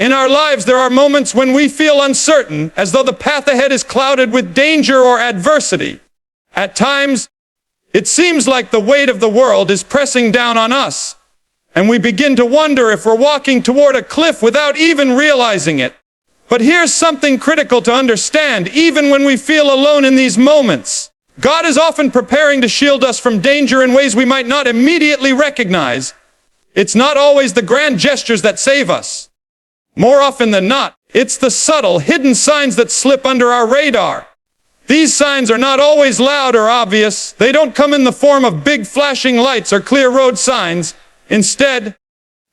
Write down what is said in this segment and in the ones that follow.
In our lives, there are moments when we feel uncertain, as though the path ahead is clouded with danger or adversity. At times, it seems like the weight of the world is pressing down on us, and we begin to wonder if we're walking toward a cliff without even realizing it. But here's something critical to understand, even when we feel alone in these moments. God is often preparing to shield us from danger in ways we might not immediately recognize. It's not always the grand gestures that save us. More often than not, it's the subtle, hidden signs that slip under our radar. These signs are not always loud or obvious. They don't come in the form of big flashing lights or clear road signs. Instead,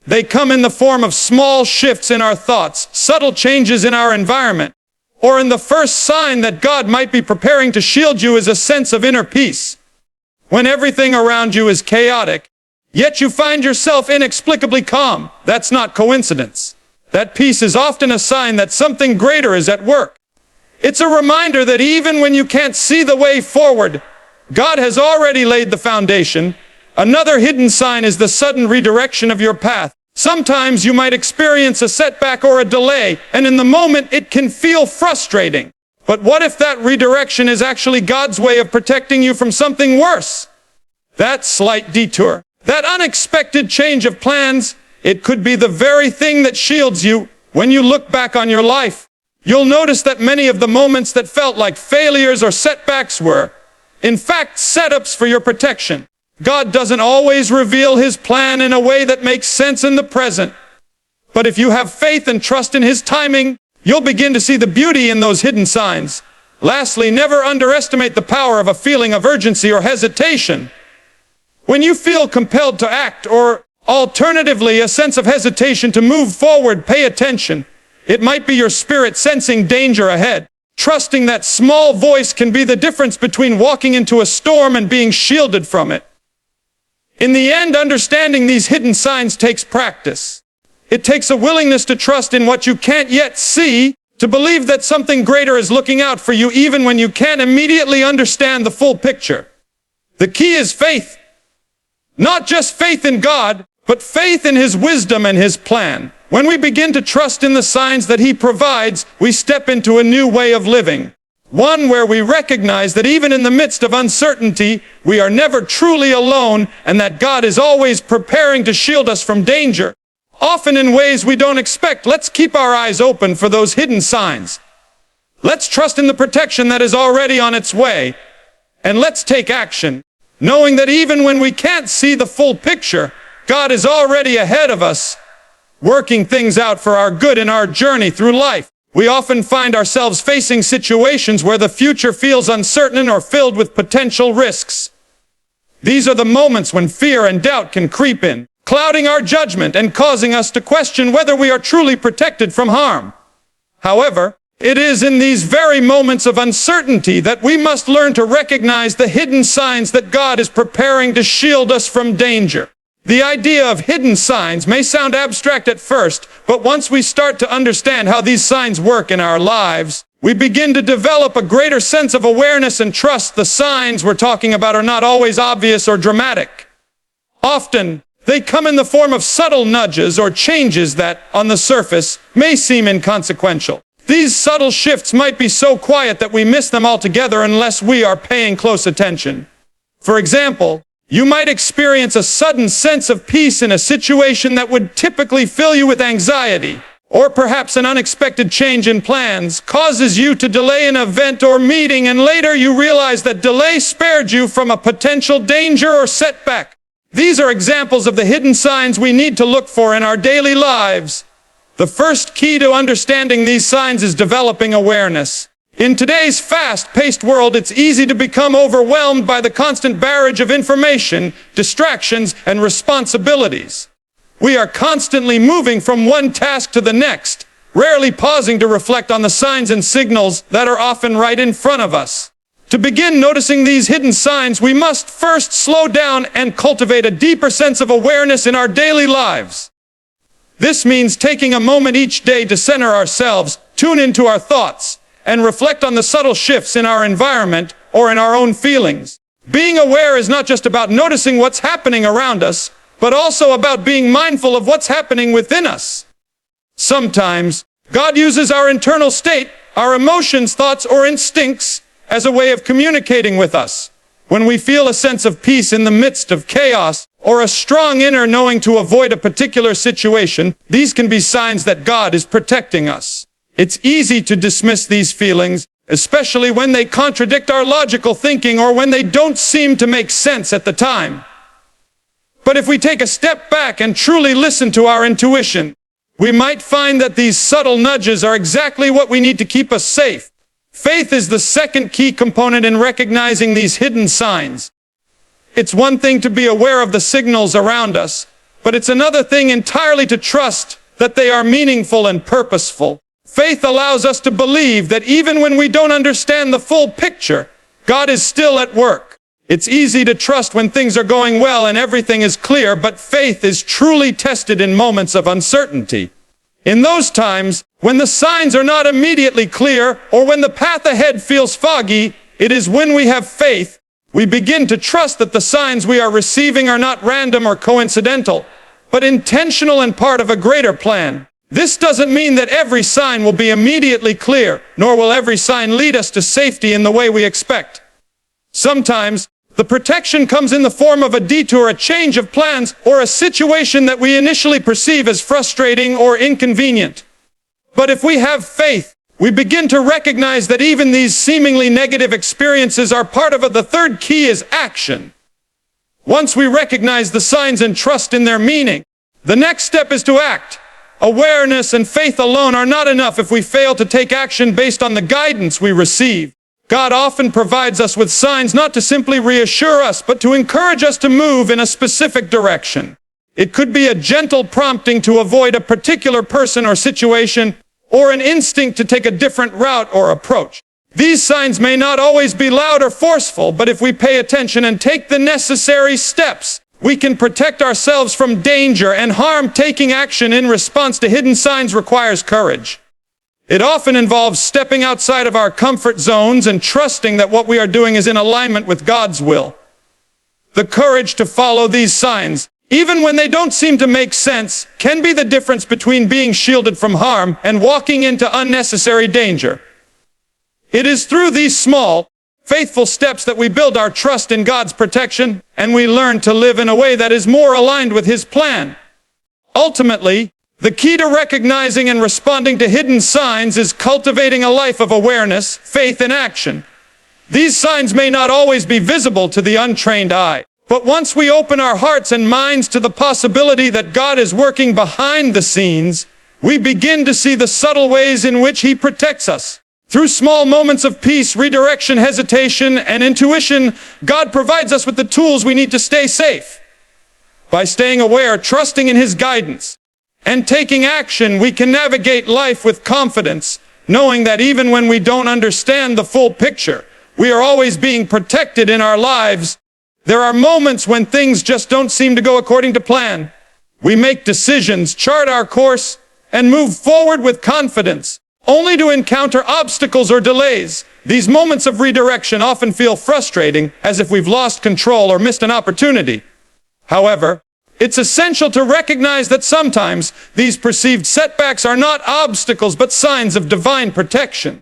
they come in the form of small shifts in our thoughts, subtle changes in our environment, or in the first sign that God might be preparing to shield you is a sense of inner peace. When everything around you is chaotic, yet you find yourself inexplicably calm, that's not coincidence. That peace is often a sign that something greater is at work. It's a reminder that even when you can't see the way forward, God has already laid the foundation. Another hidden sign is the sudden redirection of your path. Sometimes you might experience a setback or a delay, and in the moment it can feel frustrating. But what if that redirection is actually God's way of protecting you from something worse? That slight detour, that unexpected change of plans, it could be the very thing that shields you. When you look back on your life, you'll notice that many of the moments that felt like failures or setbacks were, in fact, setups for your protection. God doesn't always reveal His plan in a way that makes sense in the present. But if you have faith and trust in His timing, you'll begin to see the beauty in those hidden signs. Lastly, never underestimate the power of a feeling of urgency or hesitation. When you feel compelled to act, or alternatively, a sense of hesitation to move forward, pay attention. It might be your spirit sensing danger ahead. Trusting that small voice can be the difference between walking into a storm and being shielded from it. In the end, understanding these hidden signs takes practice. It takes a willingness to trust in what you can't yet see, to believe that something greater is looking out for you even when you can't immediately understand the full picture. The key is faith. Not just faith in God, but faith in His wisdom and His plan. When we begin to trust in the signs that He provides, we step into a new way of living. One where we recognize that even in the midst of uncertainty, we are never truly alone, and that God is always preparing to shield us from danger, often in ways we don't expect. Let's keep our eyes open for those hidden signs. Let's trust in the protection that is already on its way, and let's take action, knowing that even when we can't see the full picture, God is already ahead of us, working things out for our good in our journey through life. We often find ourselves facing situations where the future feels uncertain or filled with potential risks. These are the moments when fear and doubt can creep in, clouding our judgment and causing us to question whether we are truly protected from harm. However, it is in these very moments of uncertainty that we must learn to recognize the hidden signs that God is preparing to shield us from danger. The idea of hidden signs may sound abstract at first, but once we start to understand how these signs work in our lives, we begin to develop a greater sense of awareness and trust. The signs we're talking about are not always obvious or dramatic. Often, they come in the form of subtle nudges or changes that, on the surface, may seem inconsequential. These subtle shifts might be so quiet that we miss them altogether unless we are paying close attention. For example, you might experience a sudden sense of peace in a situation that would typically fill you with anxiety, or perhaps an unexpected change in plans causes you to delay an event or meeting, and later you realize that delay spared you from a potential danger or setback. These are examples of the hidden signs we need to look for in our daily lives. The first key to understanding these signs is developing awareness. In today's fast-paced world, it's easy to become overwhelmed by the constant barrage of information, distractions, and responsibilities. We are constantly moving from one task to the next, rarely pausing to reflect on the signs and signals that are often right in front of us. To begin noticing these hidden signs, we must first slow down and cultivate a deeper sense of awareness in our daily lives. This means taking a moment each day to center ourselves, tune into our thoughts, and reflect on the subtle shifts in our environment or in our own feelings. Being aware is not just about noticing what's happening around us, but also about being mindful of what's happening within us. Sometimes, God uses our internal state, our emotions, thoughts, or instincts as a way of communicating with us. When we feel a sense of peace in the midst of chaos, or a strong inner knowing to avoid a particular situation, these can be signs that God is protecting us. It's easy to dismiss these feelings, especially when they contradict our logical thinking or when they don't seem to make sense at the time. But if we take a step back and truly listen to our intuition, we might find that these subtle nudges are exactly what we need to keep us safe. Faith is the second key component in recognizing these hidden signs. It's one thing to be aware of the signals around us, but it's another thing entirely to trust that they are meaningful and purposeful. Faith allows us to believe that even when we don't understand the full picture, God is still at work. It's easy to trust when things are going well and everything is clear, but faith is truly tested in moments of uncertainty. In those times, when the signs are not immediately clear, or when the path ahead feels foggy, it is when we have faith. We begin to trust that the signs we are receiving are not random or coincidental, but intentional and part of a greater plan. This doesn't mean that every sign will be immediately clear, nor will every sign lead us to safety in the way we expect. Sometimes, the protection comes in the form of a detour, a change of plans, or a situation that we initially perceive as frustrating or inconvenient. But if we have faith, we begin to recognize that even these seemingly negative experiences are part of it. The third key is action. Once we recognize the signs and trust in their meaning, the next step is to act. Awareness and faith alone are not enough if we fail to take action based on the guidance we receive. God often provides us with signs not to simply reassure us, but to encourage us to move in a specific direction. It could be a gentle prompting to avoid a particular person or situation, or an instinct to take a different route or approach. These signs may not always be loud or forceful, but if we pay attention and take the necessary steps, we can protect ourselves from danger and harm. Taking action in response to hidden signs requires courage. It often involves stepping outside of our comfort zones and trusting that what we are doing is in alignment with God's will. The courage to follow these signs, even when they don't seem to make sense, can be the difference between being shielded from harm and walking into unnecessary danger. It is through these small, faithful steps that we build our trust in God's protection, and we learn to live in a way that is more aligned with His plan. Ultimately, the key to recognizing and responding to hidden signs is cultivating a life of awareness, faith, and action. These signs may not always be visible to the untrained eye, but once we open our hearts and minds to the possibility that God is working behind the scenes, we begin to see the subtle ways in which He protects us. Through small moments of peace, redirection, hesitation, and intuition, God provides us with the tools we need to stay safe. By staying aware, trusting in His guidance, and taking action, we can navigate life with confidence, knowing that even when we don't understand the full picture, we are always being protected in our lives. There are moments when things just don't seem to go according to plan. We make decisions, chart our course, and move forward with confidence, only to encounter obstacles or delays. These moments of redirection often feel frustrating, as if we've lost control or missed an opportunity. However, it's essential to recognize that sometimes these perceived setbacks are not obstacles but signs of divine protection.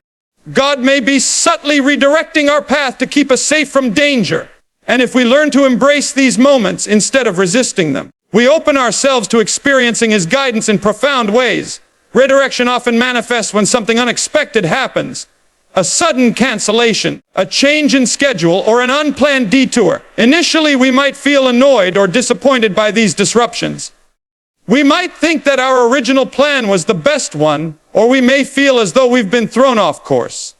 God may be subtly redirecting our path to keep us safe from danger. And if we learn to embrace these moments instead of resisting them, we open ourselves to experiencing His guidance in profound ways. Redirection often manifests when something unexpected happens. A sudden cancellation, a change in schedule, or an unplanned detour. Initially, we might feel annoyed or disappointed by these disruptions. We might think that our original plan was the best one, or we may feel as though we've been thrown off course.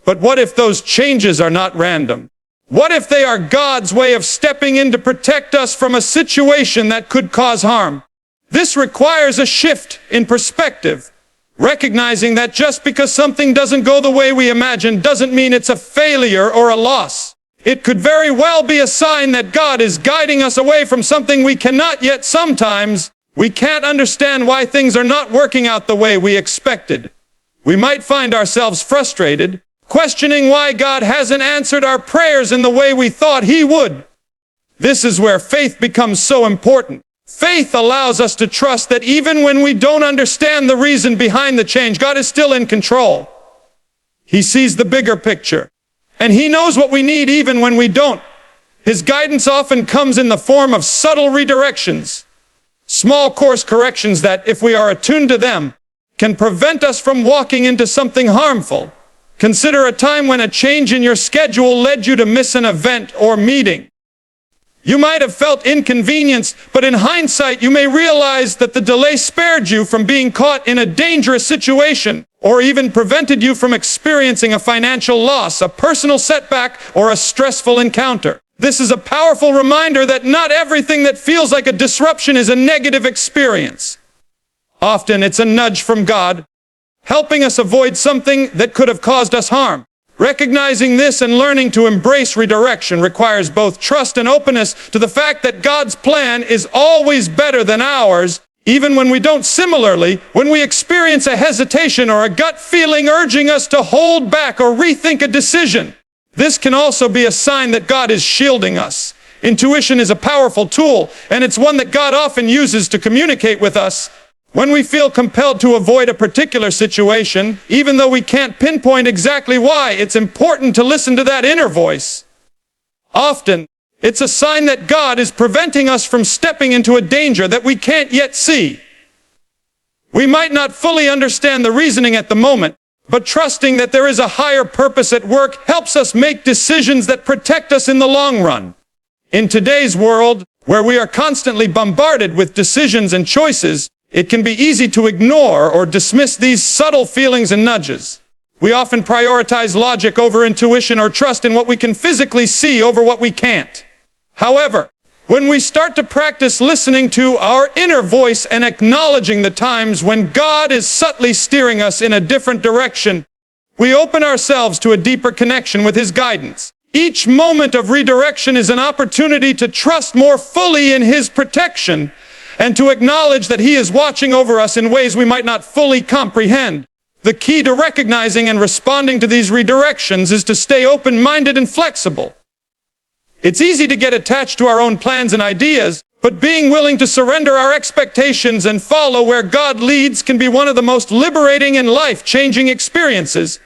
But what if those changes are not random? What if they are God's way of stepping in to protect us from a situation that could cause harm? This requires a shift in perspective, recognizing that just because something doesn't go the way we imagine doesn't mean it's a failure or a loss. It could very well be a sign that God is guiding us away from something we cannot yet. Sometimes we can't understand why things are not working out the way we expected. We might find ourselves frustrated, questioning why God hasn't answered our prayers in the way we thought He would. This is where faith becomes so important. Faith allows us to trust that even when we don't understand the reason behind the change, God is still in control. He sees the bigger picture, and He knows what we need even when we don't. His guidance often comes in the form of subtle redirections, small course corrections that, if we are attuned to them, can prevent us from walking into something harmful. Consider a time when a change in your schedule led you to miss an event or meeting. You might have felt inconvenienced, but in hindsight, you may realize that the delay spared you from being caught in a dangerous situation, or even prevented you from experiencing a financial loss, a personal setback, or a stressful encounter. This is a powerful reminder that not everything that feels like a disruption is a negative experience. Often it's a nudge from God, helping us avoid something that could have caused us harm. Recognizing this and learning to embrace redirection requires both trust and openness to the fact that God's plan is always better than ours, even when we don't. Similarly, when we experience a hesitation or a gut feeling urging us to hold back or rethink a decision, this can also be a sign that God is shielding us. Intuition is a powerful tool, and it's one that God often uses to communicate with us. When we feel compelled to avoid a particular situation, even though we can't pinpoint exactly why, it's important to listen to that inner voice. Often, it's a sign that God is preventing us from stepping into a danger that we can't yet see. We might not fully understand the reasoning at the moment, but trusting that there is a higher purpose at work helps us make decisions that protect us in the long run. In today's world, where we are constantly bombarded with decisions and choices, it can be easy to ignore or dismiss these subtle feelings and nudges. We often prioritize logic over intuition or trust in what we can physically see over what we can't. However, when we start to practice listening to our inner voice and acknowledging the times when God is subtly steering us in a different direction, we open ourselves to a deeper connection with His guidance. Each moment of redirection is an opportunity to trust more fully in His protection and to acknowledge that He is watching over us in ways we might not fully comprehend. The key to recognizing and responding to these redirections is to stay open-minded and flexible. It's easy to get attached to our own plans and ideas, but being willing to surrender our expectations and follow where God leads can be one of the most liberating and life-changing experiences.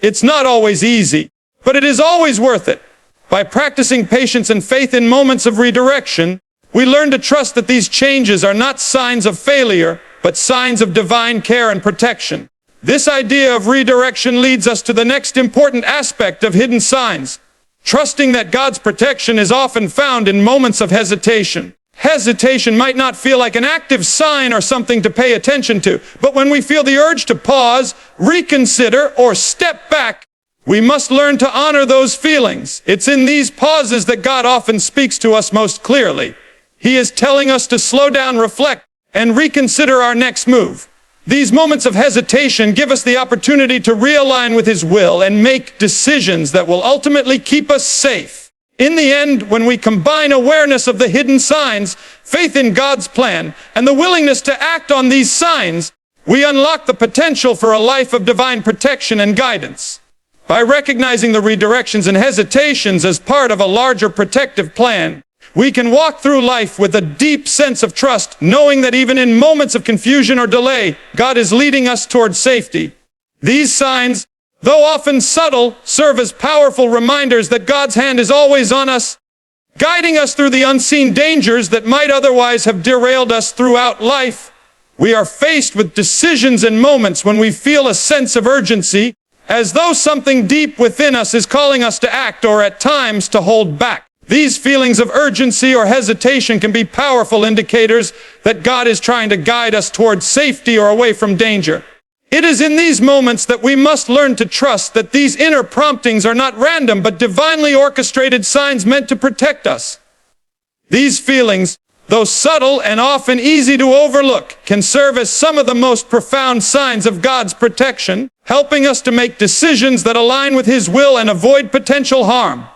It's not always easy, but it is always worth it. By practicing patience and faith in moments of redirection, we learn to trust that these changes are not signs of failure, but signs of divine care and protection. This idea of redirection leads us to the next important aspect of hidden signs. Trusting that God's protection is often found in moments of hesitation. Hesitation might not feel like an active sign or something to pay attention to, but when we feel the urge to pause, reconsider, or step back, we must learn to honor those feelings. It's in these pauses that God often speaks to us most clearly. He is telling us to slow down, reflect, and reconsider our next move. These moments of hesitation give us the opportunity to realign with His will and make decisions that will ultimately keep us safe. In the end, when we combine awareness of the hidden signs, faith in God's plan, and the willingness to act on these signs, we unlock the potential for a life of divine protection and guidance. By recognizing the redirections and hesitations as part of a larger protective plan, we can walk through life with a deep sense of trust, knowing that even in moments of confusion or delay, God is leading us toward safety. These signs, though often subtle, serve as powerful reminders that God's hand is always on us, guiding us through the unseen dangers that might otherwise have derailed us throughout life. We are faced with decisions and moments when we feel a sense of urgency, as though something deep within us is calling us to act or at times to hold back. These feelings of urgency or hesitation can be powerful indicators that God is trying to guide us towards safety or away from danger. It is in these moments that we must learn to trust that these inner promptings are not random but divinely orchestrated signs meant to protect us. These feelings, though subtle and often easy to overlook, can serve as some of the most profound signs of God's protection, helping us to make decisions that align with His will and avoid potential harm.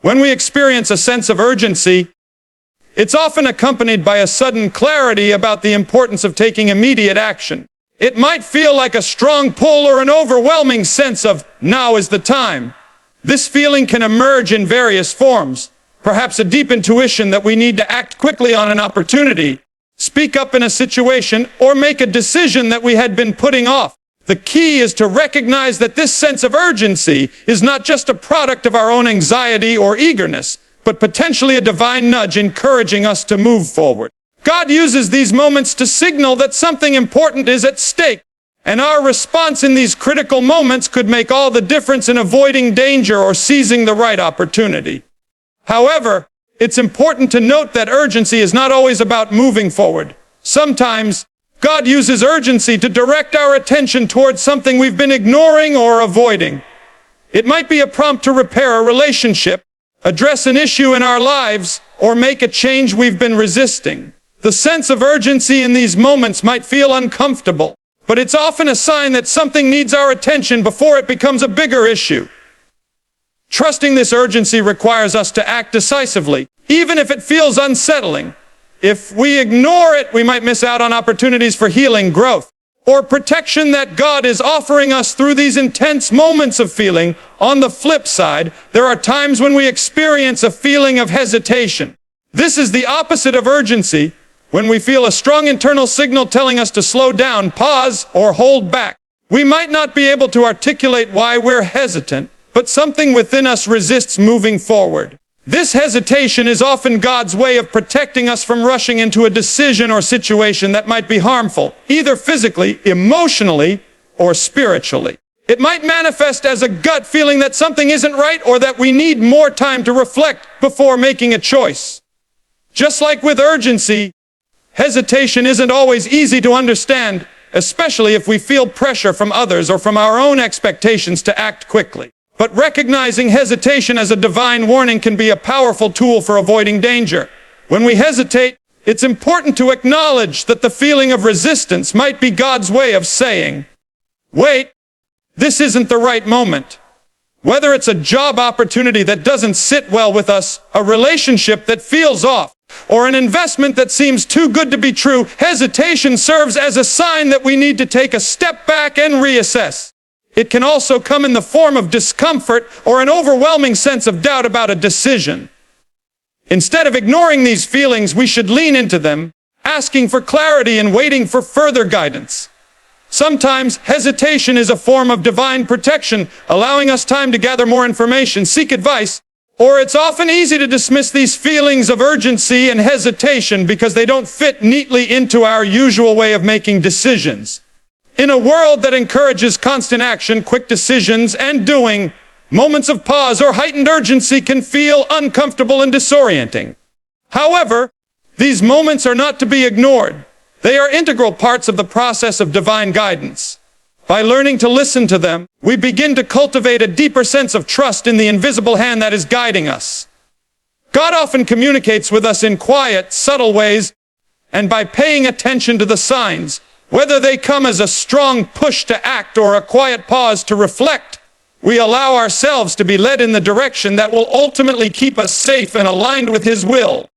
When we experience a sense of urgency, it's often accompanied by a sudden clarity about the importance of taking immediate action. It might feel like a strong pull or an overwhelming sense of, now is the time. This feeling can emerge in various forms. perhaps a deep intuition that we need to act quickly on an opportunity, speak up in a situation, or make a decision that we had been putting off. The key is to recognize that this sense of urgency is not just a product of our own anxiety or eagerness, but potentially a divine nudge encouraging us to move forward. God uses these moments to signal that something important is at stake, and our response in these critical moments could make all the difference in avoiding danger or seizing the right opportunity. However, it's important to note that urgency is not always about moving forward. Sometimes, God uses urgency to direct our attention towards something we've been ignoring or avoiding. It might be a prompt to repair a relationship, address an issue in our lives, or make a change we've been resisting. The sense of urgency in these moments might feel uncomfortable, but it's often a sign that something needs our attention before it becomes a bigger issue. Trusting this urgency requires us to act decisively, even if it feels unsettling. If we ignore it, we might miss out on opportunities for healing, growth, or protection that God is offering us through these intense moments of feeling. On the flip side, there are times when we experience a feeling of hesitation. This is the opposite of urgency, when we feel a strong internal signal telling us to slow down, pause, or hold back. We might not be able to articulate why we're hesitant, but something within us resists moving forward. This hesitation is often God's way of protecting us from rushing into a decision or situation that might be harmful, either physically, emotionally, or spiritually. It might manifest as a gut feeling that something isn't right or that we need more time to reflect before making a choice. Just like with urgency, hesitation isn't always easy to understand, especially if we feel pressure from others or from our own expectations to act quickly. But recognizing hesitation as a divine warning can be a powerful tool for avoiding danger. When we hesitate, it's important to acknowledge that the feeling of resistance might be God's way of saying, "Wait, this isn't the right moment." Whether it's a job opportunity that doesn't sit well with us, a relationship that feels off, or an investment that seems too good to be true, hesitation serves as a sign that we need to take a step back and reassess. It can also come in the form of discomfort or an overwhelming sense of doubt about a decision. Instead of ignoring these feelings, we should lean into them, asking for clarity and waiting for further guidance. Sometimes hesitation is a form of divine protection, allowing us time to gather more information, seek advice, or it's often easy to dismiss these feelings of urgency and hesitation because they don't fit neatly into our usual way of making decisions. In a world that encourages constant action, quick decisions, and doing, moments of pause or heightened urgency can feel uncomfortable and disorienting. However, these moments are not to be ignored. They are integral parts of the process of divine guidance. By learning to listen to them, we begin to cultivate a deeper sense of trust in the invisible hand that is guiding us. God often communicates with us in quiet, subtle ways, and by paying attention to the signs, whether they come as a strong push to act or a quiet pause to reflect, we allow ourselves to be led in the direction that will ultimately keep us safe and aligned with His will.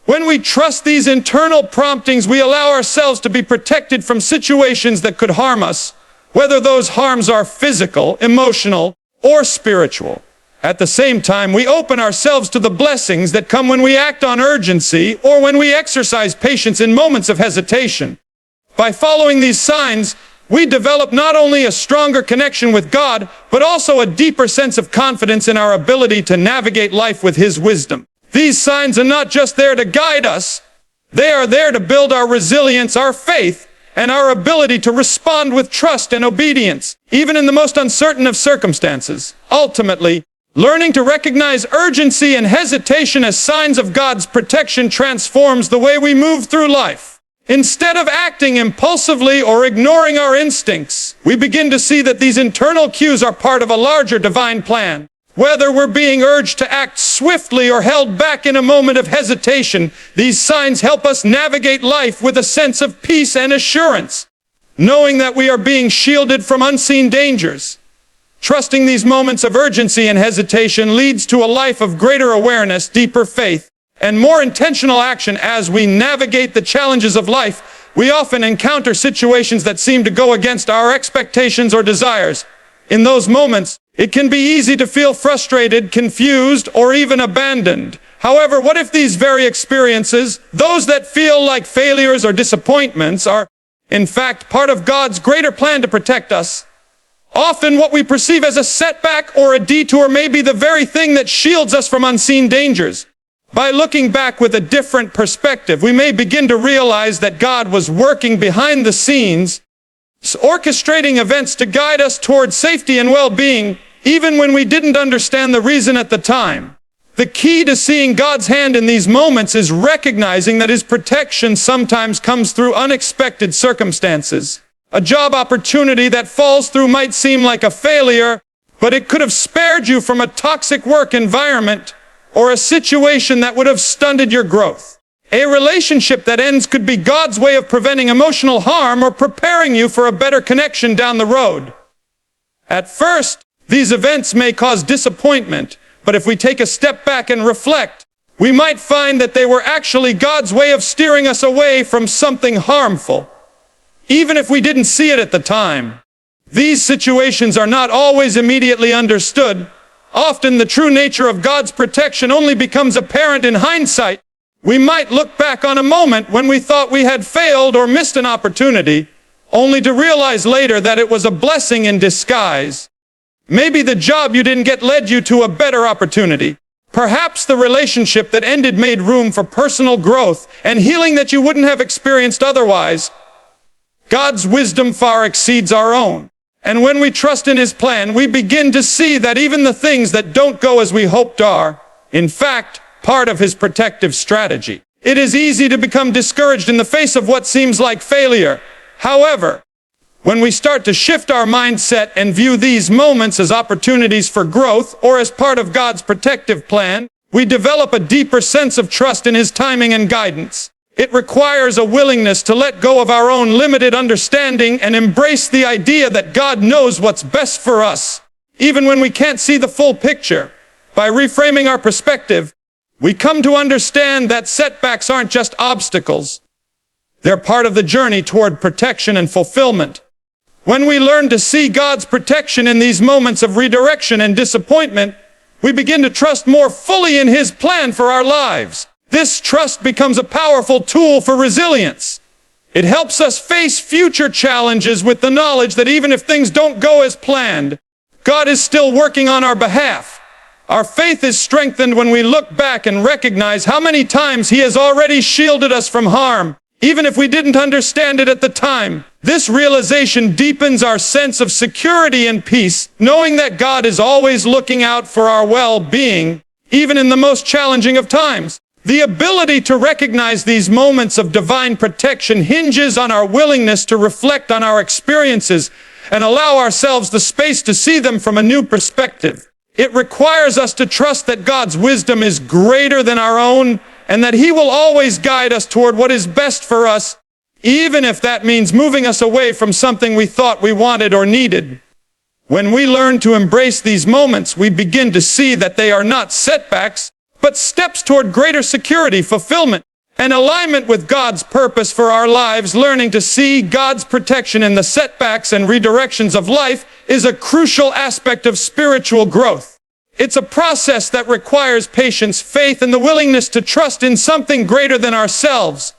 When we trust these internal promptings, we allow ourselves to be protected from situations that could harm us, whether those harms are physical, emotional, or spiritual. At the same time, we open ourselves to the blessings that come when we act on urgency or when we exercise patience in moments of hesitation. By following these signs, we develop not only a stronger connection with God, but also a deeper sense of confidence in our ability to navigate life with His wisdom. These signs are not just there to guide us, they are there to build our resilience, our faith, and our ability to respond with trust and obedience, even in the most uncertain of circumstances. Ultimately, learning to recognize urgency and hesitation as signs of God's protection transforms the way we move through life. Instead of acting impulsively or ignoring our instincts, we begin to see that these internal cues are part of a larger divine plan. Whether we're being urged to act swiftly or held back in a moment of hesitation, these signs help us navigate life with a sense of peace and assurance, knowing that we are being shielded from unseen dangers. Trusting these moments of urgency and hesitation leads to a life of greater awareness, deeper faith, and more intentional action. As we navigate the challenges of life, we often encounter situations that seem to go against our expectations or desires. In those moments, it can be easy to feel frustrated, confused, or even abandoned. However, what if these very experiences, those that feel like failures or disappointments, are in fact part of God's greater plan to protect us? Often what we perceive as a setback or a detour may be the very thing that shields us from unseen dangers. By looking back with a different perspective, we may begin to realize that God was working behind the scenes, orchestrating events to guide us towards safety and well-being, even when we didn't understand the reason at the time. The key to seeing God's hand in these moments is recognizing that His protection sometimes comes through unexpected circumstances. A job opportunity that falls through might seem like a failure, but it could have spared you from a toxic work environment or a situation that would have stunted your growth. A relationship that ends could be God's way of preventing emotional harm or preparing you for a better connection down the road. At first, these events may cause disappointment, but if we take a step back and reflect, we might find that they were actually God's way of steering us away from something harmful, even if we didn't see it at the time. These situations are not always immediately understood. Often the true nature of God's protection only becomes apparent in hindsight. We might look back on a moment when we thought we had failed or missed an opportunity, only to realize later that it was a blessing in disguise. Maybe the job you didn't get led you to a better opportunity. Perhaps the relationship that ended made room for personal growth and healing that you wouldn't have experienced otherwise. God's wisdom far exceeds our own. And when we trust in His plan, we begin to see that even the things that don't go as we hoped are, in fact, part of His protective strategy. It is easy to become discouraged in the face of what seems like failure. However, when we start to shift our mindset and view these moments as opportunities for growth or as part of God's protective plan, we develop a deeper sense of trust in His timing and guidance. It requires a willingness to let go of our own limited understanding and embrace the idea that God knows what's best for us, even when we can't see the full picture. By reframing our perspective, we come to understand that setbacks aren't just obstacles. They're part of the journey toward protection and fulfillment. When we learn to see God's protection in these moments of redirection and disappointment, we begin to trust more fully in His plan for our lives. This trust becomes a powerful tool for resilience. It helps us face future challenges with the knowledge that even if things don't go as planned, God is still working on our behalf. Our faith is strengthened when we look back and recognize how many times He has already shielded us from harm, even if we didn't understand it at the time. This realization deepens our sense of security and peace, knowing that God is always looking out for our well-being, even in the most challenging of times. The ability to recognize these moments of divine protection hinges on our willingness to reflect on our experiences and allow ourselves the space to see them from a new perspective. It requires us to trust that God's wisdom is greater than our own and that He will always guide us toward what is best for us, even if that means moving us away from something we thought we wanted or needed. When we learn to embrace these moments, we begin to see that they are not setbacks, but steps toward greater security, fulfillment, and alignment with God's purpose for our lives. Learning to see God's protection in the setbacks and redirections of life is a crucial aspect of spiritual growth. It's a process that requires patience, faith, and the willingness to trust in something greater than ourselves.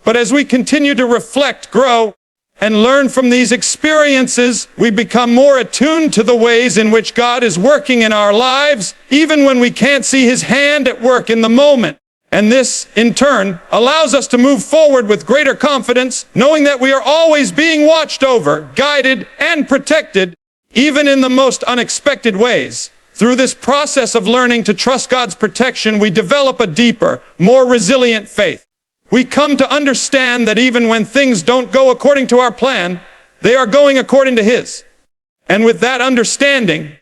But as we continue to reflect, grow, and learn from these experiences, we become more attuned to the ways in which God is working in our lives, even when we can't see His hand at work in the moment. And this, in turn, allows us to move forward with greater confidence, knowing that we are always being watched over, guided, and protected, even in the most unexpected ways. Through this process of learning to trust God's protection, we develop a deeper, more resilient faith. We come to understand that even when things don't go according to our plan, they are going according to His. And with that understanding,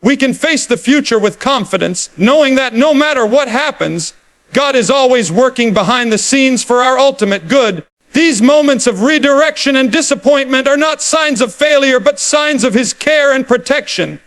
we can face the future with confidence, knowing that no matter what happens, God is always working behind the scenes for our ultimate good. These moments of redirection and disappointment are not signs of failure, but signs of His care and protection,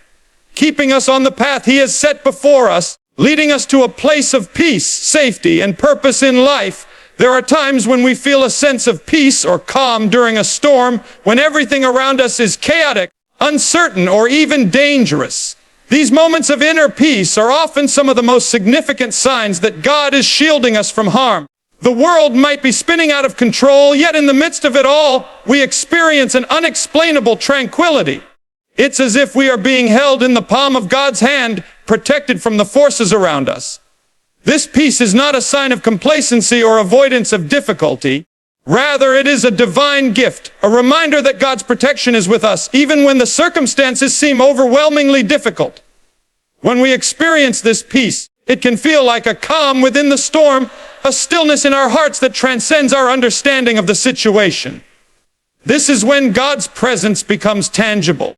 keeping us on the path He has set before us, leading us to a place of peace, safety, and purpose in life. There are times when we feel a sense of peace or calm during a storm, when everything around us is chaotic, uncertain, or even dangerous. These moments of inner peace are often some of the most significant signs that God is shielding us from harm. The world might be spinning out of control, yet in the midst of it all, we experience an unexplainable tranquility. It's as if we are being held in the palm of God's hand, protected from the forces around us. This peace is not a sign of complacency or avoidance of difficulty. Rather, it is a divine gift, a reminder that God's protection is with us, even when the circumstances seem overwhelmingly difficult. When we experience this peace, it can feel like a calm within the storm, a stillness in our hearts that transcends our understanding of the situation. This is when God's presence becomes tangible.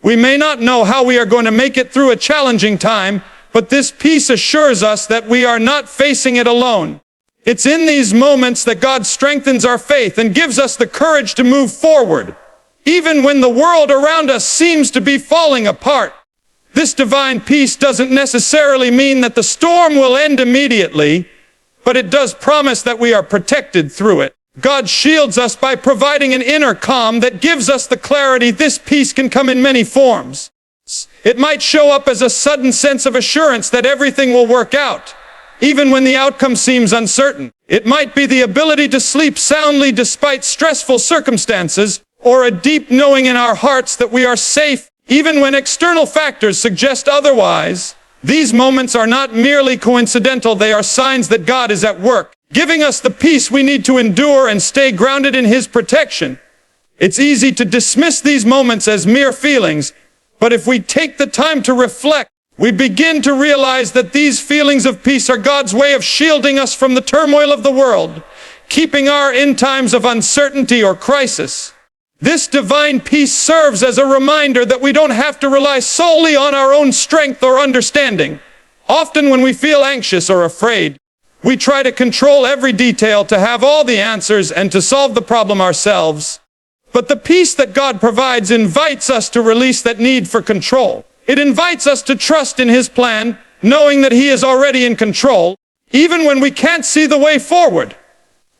We may not know how we are going to make it through a challenging time, but this peace assures us that we are not facing it alone. It's in these moments that God strengthens our faith and gives us the courage to move forward, even when the world around us seems to be falling apart. This divine peace doesn't necessarily mean that the storm will end immediately, but it does promise that we are protected through it. God shields us by providing an inner calm that gives us the clarity. This peace can come in many forms. It might show up as a sudden sense of assurance that everything will work out, even when the outcome seems uncertain. It might be the ability to sleep soundly despite stressful circumstances, or a deep knowing in our hearts that we are safe, even when external factors suggest otherwise. These moments are not merely coincidental, they are signs that God is at work, giving us the peace we need to endure and stay grounded in His protection. It's easy to dismiss these moments as mere feelings, but if we take the time to reflect, we begin to realize that these feelings of peace are God's way of shielding us from the turmoil of the world, keeping us in times of uncertainty or crisis. This divine peace serves as a reminder that we don't have to rely solely on our own strength or understanding. Often when we feel anxious or afraid, we try to control every detail, to have all the answers, and to solve the problem ourselves. But the peace that God provides invites us to release that need for control. It invites us to trust in His plan, knowing that He is already in control, even when we can't see the way forward.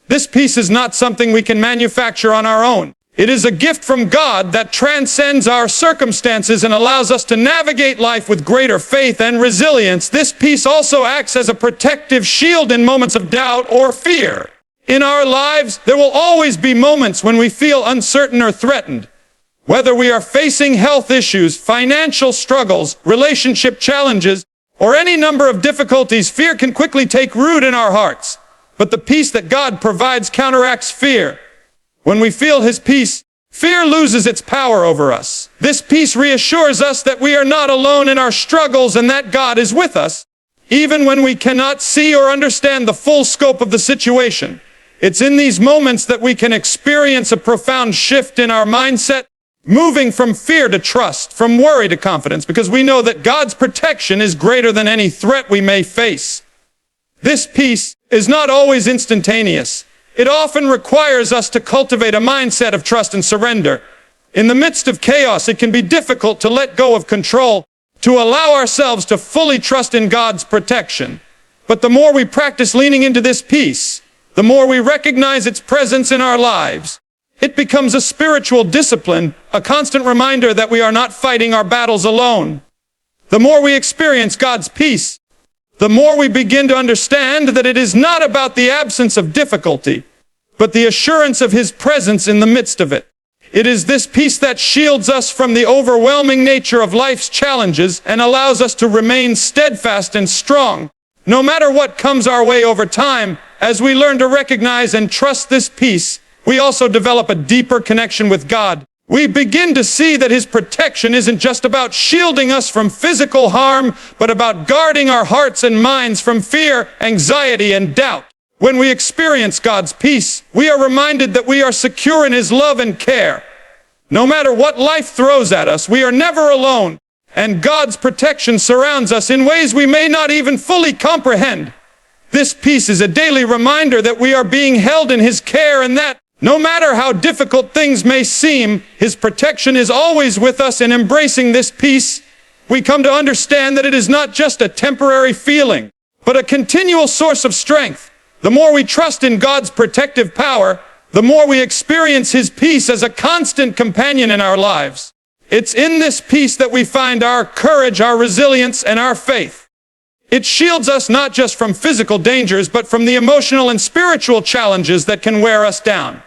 This peace is not something we can manufacture on our own. It is a gift from God that transcends our circumstances and allows us to navigate life with greater faith and resilience. This peace also acts as a protective shield in moments of doubt or fear. In our lives, there will always be moments when we feel uncertain or threatened. Whether we are facing health issues, financial struggles, relationship challenges, or any number of difficulties, fear can quickly take root in our hearts. But the peace that God provides counteracts fear. When we feel His peace, fear loses its power over us. This peace reassures us that we are not alone in our struggles and that God is with us, even when we cannot see or understand the full scope of the situation. It's in these moments that we can experience a profound shift in our mindset, moving from fear to trust, from worry to confidence, because we know that God's protection is greater than any threat we may face. This peace is not always instantaneous. It often requires us to cultivate a mindset of trust and surrender. In the midst of chaos, it can be difficult to let go of control, to allow ourselves to fully trust in God's protection. But the more we practice leaning into this peace, the more we recognize its presence in our lives. It becomes a spiritual discipline, a constant reminder that we are not fighting our battles alone. The more we experience God's peace, the more we begin to understand that it is not about the absence of difficulty, but the assurance of His presence in the midst of it. It is this peace that shields us from the overwhelming nature of life's challenges and allows us to remain steadfast and strong, no matter what comes our way over time. As we learn to recognize and trust this peace, we also develop a deeper connection with God. We begin to see that His protection isn't just about shielding us from physical harm, but about guarding our hearts and minds from fear, anxiety, and doubt. When we experience God's peace, we are reminded that we are secure in His love and care. No matter what life throws at us, we are never alone, and God's protection surrounds us in ways we may not even fully comprehend. This peace is a daily reminder that we are being held in His care, and that, no matter how difficult things may seem, His protection is always with us. In embracing this peace, we come to understand that it is not just a temporary feeling, but a continual source of strength. The more we trust in God's protective power, the more we experience His peace as a constant companion in our lives. It's in this peace that we find our courage, our resilience, and our faith. It shields us not just from physical dangers, but from the emotional and spiritual challenges that can wear us down.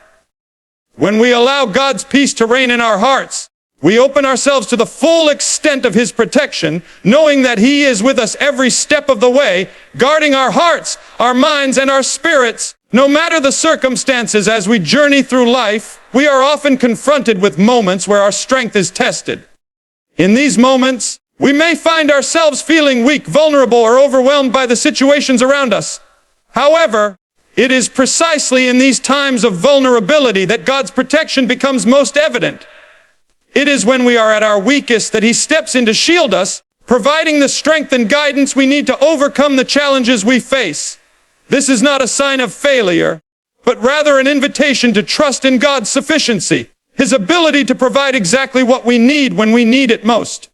When we allow God's peace to reign in our hearts, we open ourselves to the full extent of His protection, knowing that He is with us every step of the way, guarding our hearts, our minds, and our spirits. No matter the circumstances as we journey through life, we are often confronted with moments where our strength is tested. In these moments, we may find ourselves feeling weak, vulnerable, or overwhelmed by the situations around us. However, it is precisely in these times of vulnerability that God's protection becomes most evident. It is when we are at our weakest that He steps in to shield us, providing the strength and guidance we need to overcome the challenges we face. This is not a sign of failure, but rather an invitation to trust in God's sufficiency, His ability to provide exactly what we need when we need it most.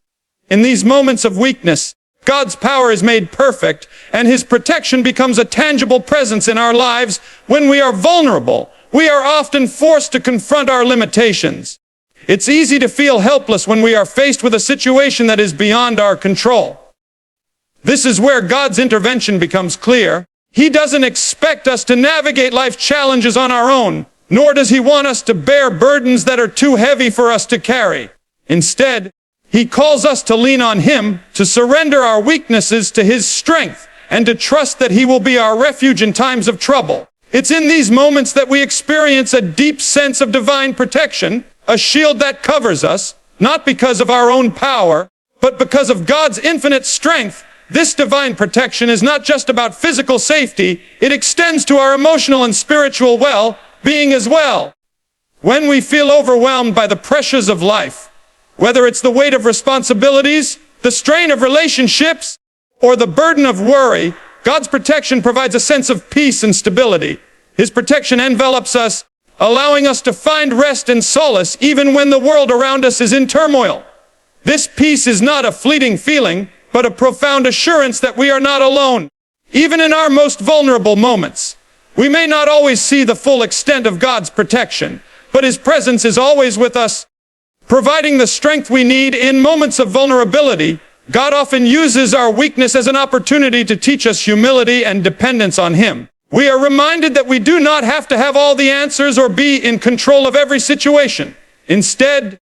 In these moments of weakness, God's power is made perfect, and His protection becomes a tangible presence in our lives. When we are vulnerable, we are often forced to confront our limitations. It's easy to feel helpless when we are faced with a situation that is beyond our control. This is where God's intervention becomes clear. He doesn't expect us to navigate life challenges on our own, nor does He want us to bear burdens that are too heavy for us to carry. Instead, He calls us to lean on Him, to surrender our weaknesses to His strength, and to trust that He will be our refuge in times of trouble. It's in these moments that we experience a deep sense of divine protection, a shield that covers us, not because of our own power, but because of God's infinite strength. This divine protection is not just about physical safety, it extends to our emotional and spiritual well-being as well. When we feel overwhelmed by the pressures of life, whether it's the weight of responsibilities, the strain of relationships, or the burden of worry, God's protection provides a sense of peace and stability. His protection envelops us, allowing us to find rest and solace even when the world around us is in turmoil. This peace is not a fleeting feeling, but a profound assurance that we are not alone. Even in our most vulnerable moments, we may not always see the full extent of God's protection, but His presence is always with us, providing the strength we need in moments of vulnerability. God often uses our weakness as an opportunity to teach us humility and dependence on Him. We are reminded that we do not have to have all the answers or be in control of every situation. Instead,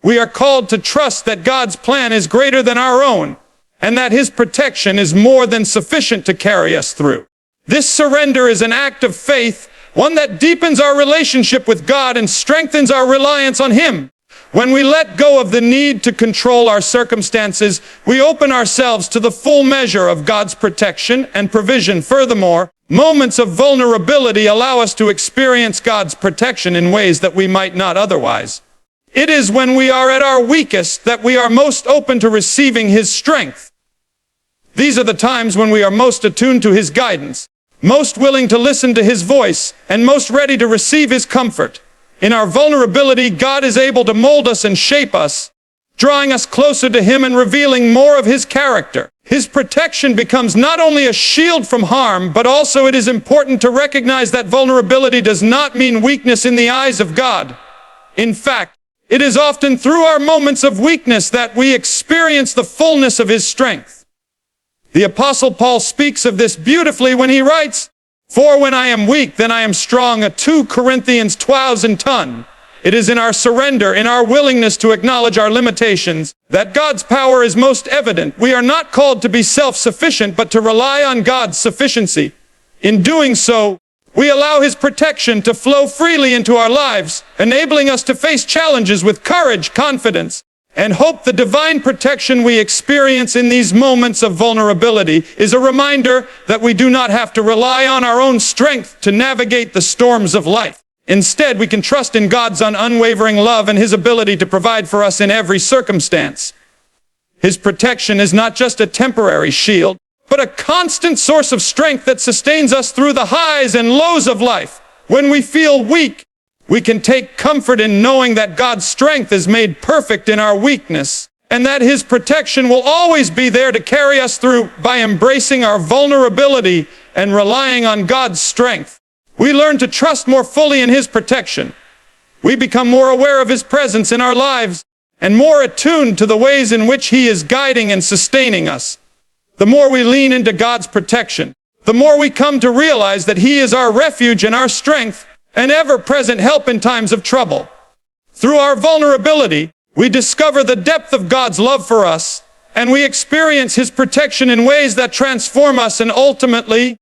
we are called to trust that God's plan is greater than our own, and that His protection is more than sufficient to carry us through. This surrender is an act of faith, one that deepens our relationship with God and strengthens our reliance on Him. When we let go of the need to control our circumstances, we open ourselves to the full measure of God's protection and provision. Furthermore, moments of vulnerability allow us to experience God's protection in ways that we might not otherwise. It is when we are at our weakest that we are most open to receiving His strength. These are the times when we are most attuned to His guidance, most willing to listen to His voice, and most ready to receive His comfort. In our vulnerability, God is able to mold us and shape us, drawing us closer to Him and revealing more of His character. His protection becomes not only a shield from harm, but also it is important to recognize that vulnerability does not mean weakness in the eyes of God. In fact, it is often through our moments of weakness that we experience the fullness of His strength. The Apostle Paul speaks of this beautifully when he writes, "For when I am weak, then I am strong," 2 Corinthians 12:10. It is in our surrender, in our willingness to acknowledge our limitations, that God's power is most evident. We are not called to be self-sufficient, but to rely on God's sufficiency. In doing so, we allow His protection to flow freely into our lives, enabling us to face challenges with courage, confidence, and hope. The divine protection we experience in these moments of vulnerability is a reminder that we do not have to rely on our own strength to navigate the storms of life. Instead, we can trust in God's unwavering love and His ability to provide for us in every circumstance. His protection is not just a temporary shield, but a constant source of strength that sustains us through the highs and lows of life. When we feel weak, we can take comfort in knowing that God's strength is made perfect in our weakness, and that His protection will always be there to carry us through. By embracing our vulnerability and relying on God's strength, we learn to trust more fully in His protection. We become more aware of His presence in our lives, and more attuned to the ways in which He is guiding and sustaining us. The more we lean into God's protection, the more we come to realize that He is our refuge and our strength, an ever-present help in times of trouble. Through our vulnerability, we discover the depth of God's love for us, and we experience His protection in ways that transform us, and ultimately,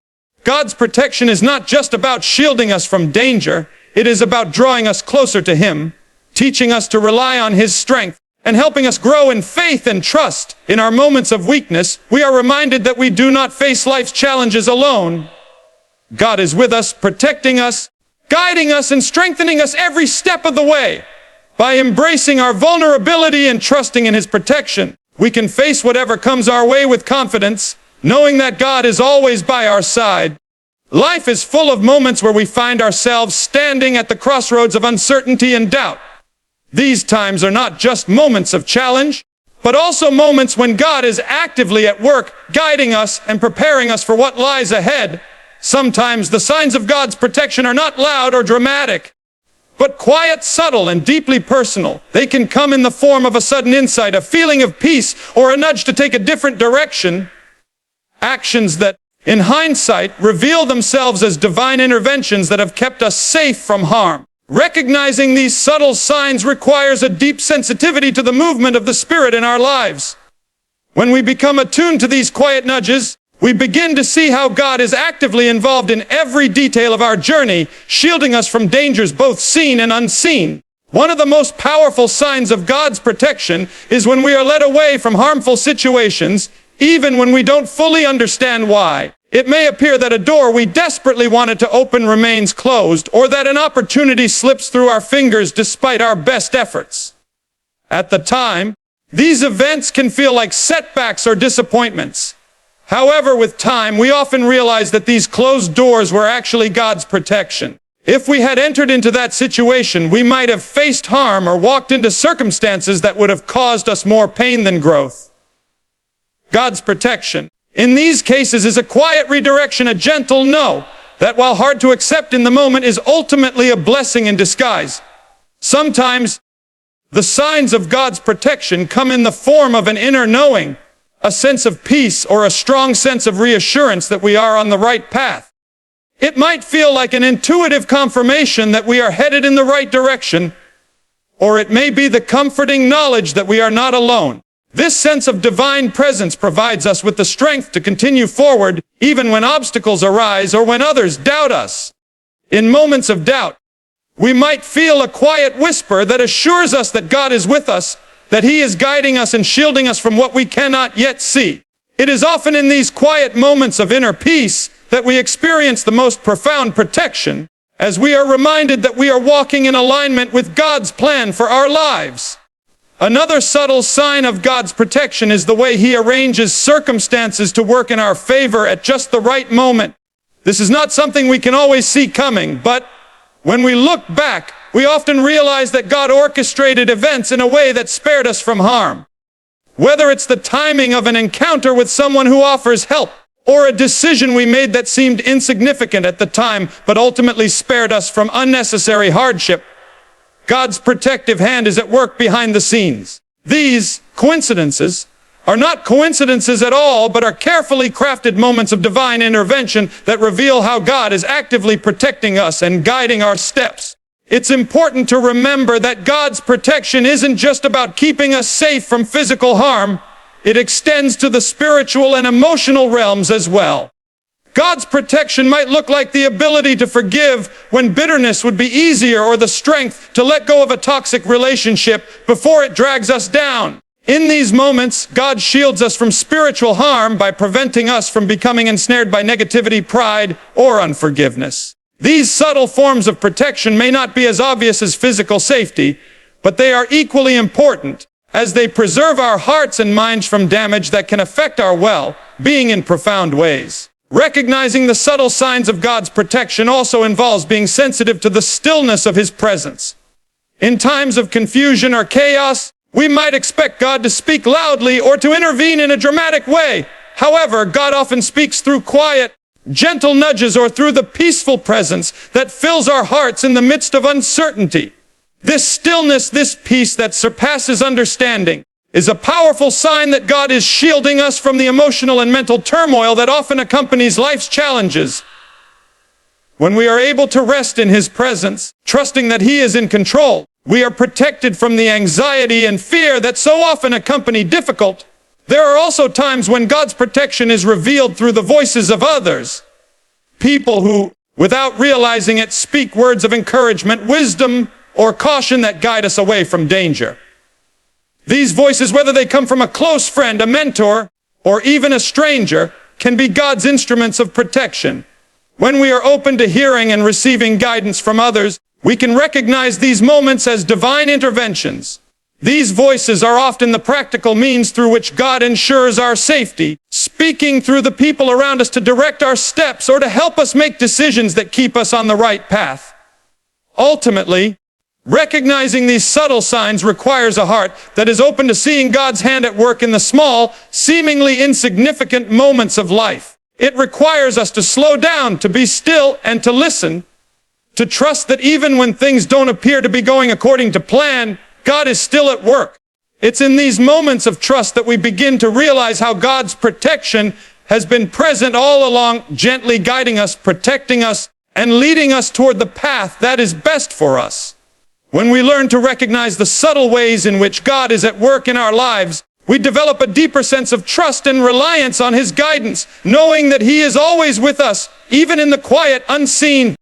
God's protection is not just about shielding us from danger, it is about drawing us closer to Him, teaching us to rely on His strength, and helping us grow in faith and trust. In our moments of weakness, we are reminded that we do not face life's challenges alone. God is with us, protecting us, guiding us, and strengthening us every step of the way. By embracing our vulnerability and trusting in His protection, we can face whatever comes our way with confidence, knowing that God is always by our side. Life is full of moments where we find ourselves standing at the crossroads of uncertainty and doubt. These times are not just moments of challenge, but also moments when God is actively at work, guiding us and preparing us for what lies ahead. Sometimes the signs of God's protection are not loud or dramatic, but quiet, subtle, and deeply personal. They can come in the form of a sudden insight, a feeling of peace, or a nudge to take a different direction. Actions that, in hindsight, reveal themselves as divine interventions that have kept us safe from harm. Recognizing these subtle signs requires a deep sensitivity to the movement of the Spirit in our lives. When we become attuned to these quiet nudges, we begin to see how God is actively involved in every detail of our journey, shielding us from dangers both seen and unseen. One of the most powerful signs of God's protection is when we are led away from harmful situations, even when we don't fully understand why. It may appear that a door we desperately wanted to open remains closed, or that an opportunity slips through our fingers despite our best efforts. At the time, these events can feel like setbacks or disappointments. However, with time, we often realize that these closed doors were actually God's protection. If we had entered into that situation, we might have faced harm or walked into circumstances that would have caused us more pain than growth. God's protection, in these cases, is a quiet redirection, a gentle no, that while hard to accept in the moment, is ultimately a blessing in disguise. Sometimes, the signs of God's protection come in the form of an inner knowing, a sense of peace, or a strong sense of reassurance that we are on the right path. It might feel like an intuitive confirmation that we are headed in the right direction, or it may be the comforting knowledge that we are not alone. This sense of divine presence provides us with the strength to continue forward, even when obstacles arise or when others doubt us. In moments of doubt, we might feel a quiet whisper that assures us that God is with us, that He is guiding us and shielding us from what we cannot yet see. It is often in these quiet moments of inner peace that we experience the most profound protection, as we are reminded that we are walking in alignment with God's plan for our lives. Another subtle sign of God's protection is the way He arranges circumstances to work in our favor at just the right moment. This is not something we can always see coming, but when we look back, we often realize that God orchestrated events in a way that spared us from harm. Whether it's the timing of an encounter with someone who offers help, or a decision we made that seemed insignificant at the time but ultimately spared us from unnecessary hardship, God's protective hand is at work behind the scenes. These coincidences are not coincidences at all, but are carefully crafted moments of divine intervention that reveal how God is actively protecting us and guiding our steps. It's important to remember that God's protection isn't just about keeping us safe from physical harm. It extends to the spiritual and emotional realms as well. God's protection might look like the ability to forgive when bitterness would be easier, or the strength to let go of a toxic relationship before it drags us down. In these moments, God shields us from spiritual harm by preventing us from becoming ensnared by negativity, pride, or unforgiveness. These subtle forms of protection may not be as obvious as physical safety, but they are equally important, as they preserve our hearts and minds from damage that can affect our well-being in profound ways. Recognizing the subtle signs of God's protection also involves being sensitive to the stillness of His presence. In times of confusion or chaos, we might expect God to speak loudly or to intervene in a dramatic way. However, God often speaks through quiet, gentle nudges or through the peaceful presence that fills our hearts in the midst of uncertainty. This stillness, this peace that surpasses understanding, is a powerful sign that God is shielding us from the emotional and mental turmoil that often accompanies life's challenges. When we are able to rest in His presence, trusting that He is in control, we are protected from the anxiety and fear that so often accompany difficult. There are also times when God's protection is revealed through the voices of others. People who, without realizing it, speak words of encouragement, wisdom, or caution that guide us away from danger. These voices, whether they come from a close friend, a mentor, or even a stranger, can be God's instruments of protection. When we are open to hearing and receiving guidance from others, we can recognize these moments as divine interventions. These voices are often the practical means through which God ensures our safety, speaking through the people around us to direct our steps or to help us make decisions that keep us on the right path. Ultimately, recognizing these subtle signs requires a heart that is open to seeing God's hand at work in the small, seemingly insignificant moments of life. It requires us to slow down, to be still, and to listen, to trust that even when things don't appear to be going according to plan, God is still at work. It's in these moments of trust that we begin to realize how God's protection has been present all along, gently guiding us, protecting us, and leading us toward the path that is best for us. When we learn to recognize the subtle ways in which God is at work in our lives, we develop a deeper sense of trust and reliance on His guidance, knowing that He is always with us, even in the quiet, unseen